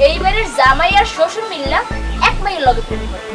এইবারের জামাই আর শ্বশুর মিললা এক মাইয়ের লগে প্রেম করে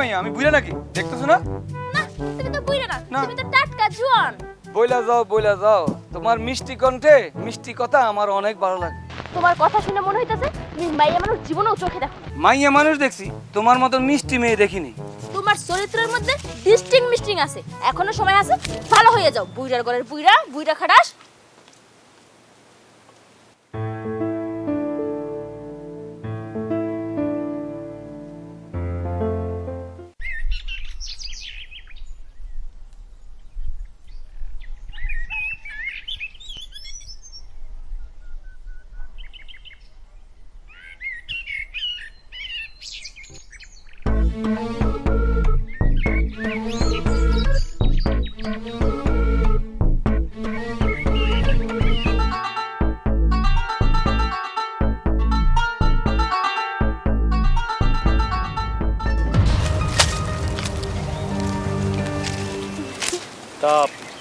মানে আমি বুইলা নাকি দেখতেছো না? না তুমি তো বুইরা না, তুমি তো টাটকা জোয়ান। বইলা যাও তোমার মিষ্টি কণ্ঠে মিষ্টি কথা আমার অনেক ভালো লাগে। তোমার কথা শুনে মনে হইতাছে তুমি মাইয়া মানুষ জীবনেও চোখে দেখো না। মাইয়া মানুষ দেখছি, তোমার মতো মিষ্টি মেয়ে দেখিনি। তোমার চরিত্রের মধ্যে মিস্টিং আছে, এখনো সময় আছে, ভালো হয়ে যাও। বুইরার ঘরের বুইরা খাটাস।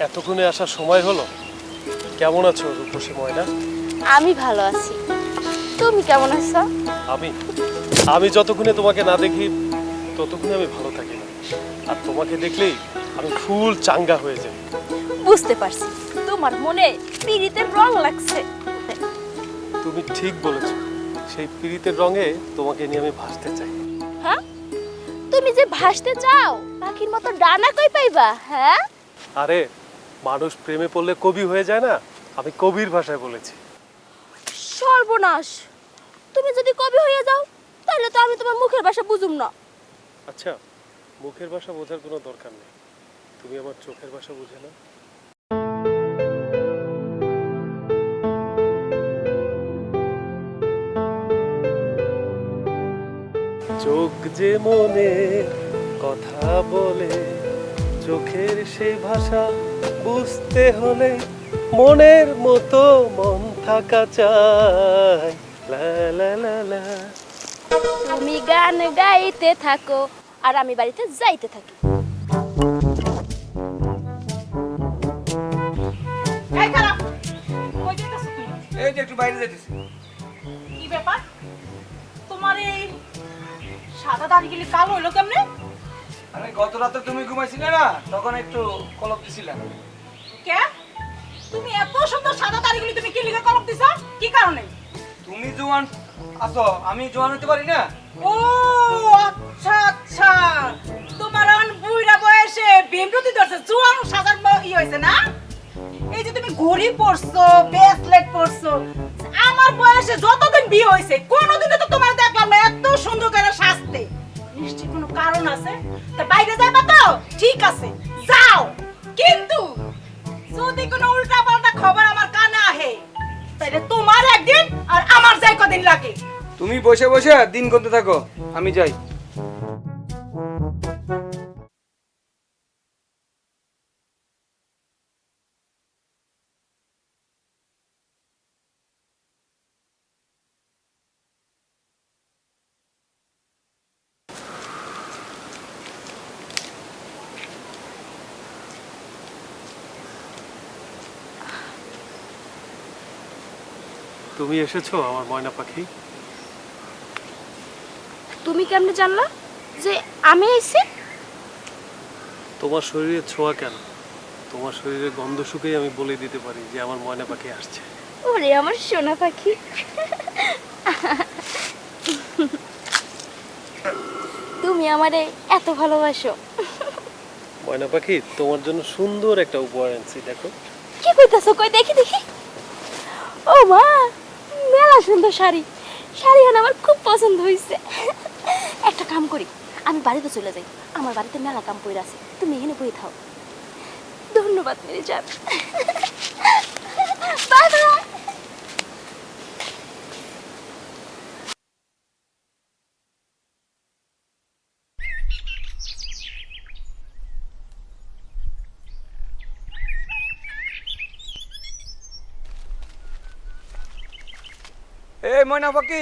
এতক্ষণে আসার সময় হলো। কেমন আছো রূপসী ময়না? আমি ভালো আছি, তুমি কেমন আছো? আমি যতক্ষণে তোমাকে না দেখি ততক্ষণে আমি ভালো থাকি না, আর তোমাকে দেখলেই আমি ফুল চাঙ্গা হয়ে যাই। বুঝতে পারছি তোমার মনে পীড়িতের রং লাগছে। তুমি ঠিক বলেছো, সেই পীড়িতের রঙে তোমাকে নিয়ে আমি ভাসতে চাই। হ্যাঁ, তুমি যে ভাসতে চাও পাখির মতো ডানা কই পাইবা? হ্যাঁ, আরে মানুষ প্রেমে পড়লে কবি হয়ে যায় না, আমি কবির ভাষায় বলেছি। সর্বনাশ, তুমি যদি কবি হয়ে যাও তাহলে তো আমি তোমার মুখের ভাষা বুঝুম না। আচ্ছা, মুখের ভাষা বোঝার কোনো দরকার নেই, তুমি আমার চোখের ভাষা বুঝে না। চোখ যে মনে কথা বলে, চোখের সে ভাষা বুঝতে হলে মনের মতো মন থাকা চাই। লা লা লা লা। তুমি গান গাইতে থাকো আর আমি বাড়িতে যাইতে থাকি। এই খারাপ, কই যাইতাছ তুমি? এই যে একটু বাইরে যাইতেছি। কি ব্যাপার? তোমার এই সাদা দাড়িগুলি কালো হইলো কেমনে? আমি গত রাতে তুমি ঘুমাইছিলে না, তখন একটু কলপ দিছিলাম। কে? তুমি এত সুন্দর সাদা দাড়িগুলি তুমি কি লিখে কলম দিছ? কি কারণে? তুমি জোয়ান আছো, আমি জোয়ান হতে পারি না? ও আচ্ছা আচ্ছা, তোমার অন বুইড়া বয়সে বিমরতি ধরছে, জোয়ান সাজার হইছে না? এই যে তুমি ঘড়ি পরছো, ব্রেসলেট পরছো, আমার বয়সে যতদিন বিয়ে হইছে কোনোদিনও তো তোমার দেখলাম না এত সুন্দর করে সাজতে। নিশ্চয়ই কোনো কারণ আছে। তা বাইরে যাইবা তো? ঠিক আছে, যাও। কিন্তু যদি কোনো উল্টাপাল্টা খবর আমার কানে আহে তাহলে তোমার একদিন আর আমার যাই কদিন লাগে। তুমি বসে বসে দিন গুনতে থাকো, আমি যাই। তুমি এসেছো আমার ময়না পাখি। তুমি কেমনে জানলা যে আমি আইছি? তোমার শরীরে ছোঁয়া কেন, তোমার শরীরে গন্ধ শুকেই আমি বলে দিতে পারি যে আমার ময়না পাখি আসছে। ওরে আমার সোনা পাখি, তুমি আমারে এত ভালোবাসো। ময়না পাখি, তোমার জন্য সুন্দর একটা উপহার আনছি, দেখো। কি কইতাছো? কই দেখি দেখি। ও মা, মেলা সুন্দর শাড়ি। শাড়ি আমার খুব পছন্দ হইছে। একটা কাম করি, আমি বাড়িতে চলে যাই, আমার বাড়িতে মেলা কাম কইরা আছে, তুমি এখানে বই থাও। ধন্যবাদ মেরে জান। Bye bye. এই ময়না পাখি,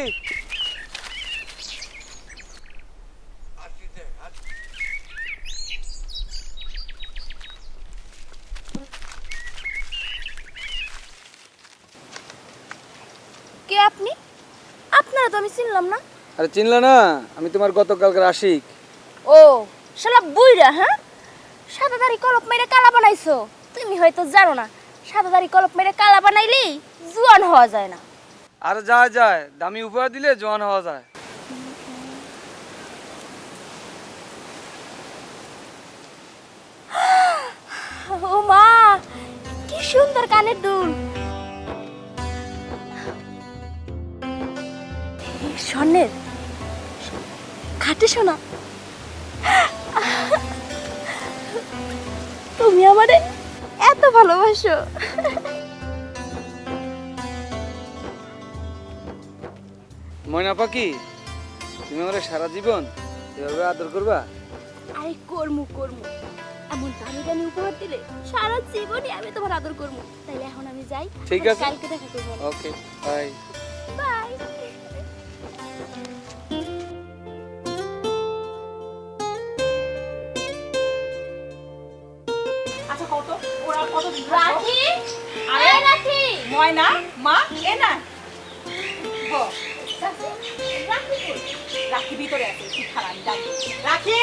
কে আপনি? আপনারা তো আমি চিনলাম না। আরে চিনলা না? আমি তোমার গতকালকার আশিক। ও শালা বুইরা, হ্যাঁ? সাদা দাড়ি কলপ মেরে কালা বানাইছো। তুমি হয়তো জানো না, সাদা দাড়ি কলপ মেরে কালা বানাইলেই জোয়ান হওয়া যায় না। আর যায় যায়, দামি উপহার দিলে জোয়ান হওয়া যায়। ও মা, কি সুন্দর কানের দুল। স্বর্ণের খাটে সোনা। তুমি আমারে এত ভালোবাসো। ময়না পাখি, তুমি আমার সারা জীবন এভাবে আদর করবা? আরে করমু করমু, এমন দামি দামি উপহার দিলে সারা জীবনই আমি তোমার আদর করবো। তাইলে এখন আমি যাই, ঠিক আছে। কালকে দেখা করবো। ওকে, বাই। বাই। আচ্ছা কত ওরা কতদিন রাখি, আরে এই রাখি। ময়না মা এ না রাখি কই? রাখি ভিতরে আছে, কি খারাপ আমি ডাকি। রাখি,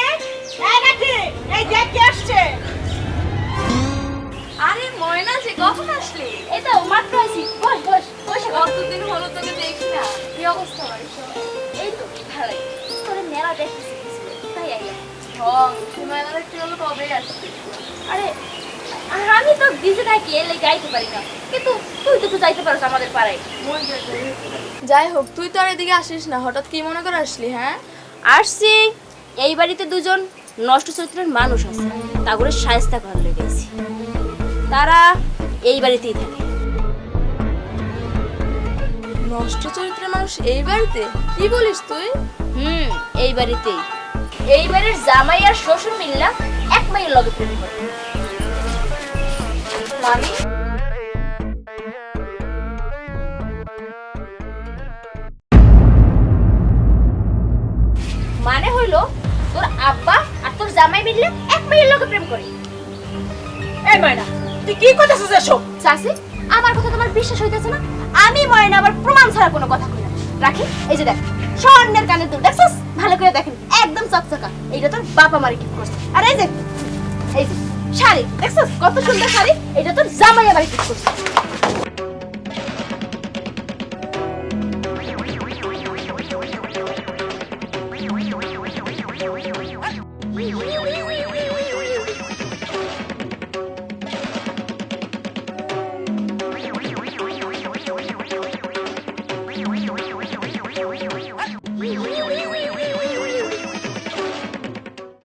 এই রাখি, এই দেখ কে আসছে। আরে ময়না, যে কখন আসলি? এই তো মাত্র আইছি। বস বস বসে কত কতদিন হলো তোকে দেখি না। কি অবস্থা বাড়ির সব? এই তো ভালোই। তোরে মেলা দেখতেছি তাই আইলাম। ঢং, তুই ময়না দেখতে হলো কবে আসলি? আরে আমি তো বিজি থাকি, এলে যাইতে পারি না, কিন্তু তুই তো যাইতে পারছ আমাদের পাড়ায়। যাই হোক, তুই তো আর এদিকে আসিস না, হঠাৎ কি মনে করে আসলি? হ্যাঁ, আসছি, এই বাড়িতে দুজন নষ্ট চরিত্রের মানুষ আছে, তাগরে শায়েস্তা করার লেগেছি। তারা এই বাড়িতেই থাকে। নষ্ট চরিত্রের মানুষ এই বাড়িতে? কি বলিস তুই? এই বাড়িতেই। এই বাড়ির জামাই আর শ্বশুর মিল্লা এক মাইয়ের লগে প্রেম করে। মানে মানে হইলো তোর আব্বা আর তোর জামাই মিললে এক মাইয়ের লগে প্রেম করে। এই ময়না, তুই কি করতেছিস এসব? চাচি, আমার কথা তোমার বিশ্বাস হইতেছে না? আমি ময়না আবার প্রমাণ ছাড়া কোনো কথা কই না। রাখি, এই যে দেখ, স্বর্ণের কানের দুল দেখছস? ভালো করে দেখেন, একদম চকচকা। এইটা তোর বাবা মারি গিফট করছে। আর এই যে শাড়ি দেখছস? কত সুন্দর শাড়ি, এটা তোর জামাই আমার গিফট করছে।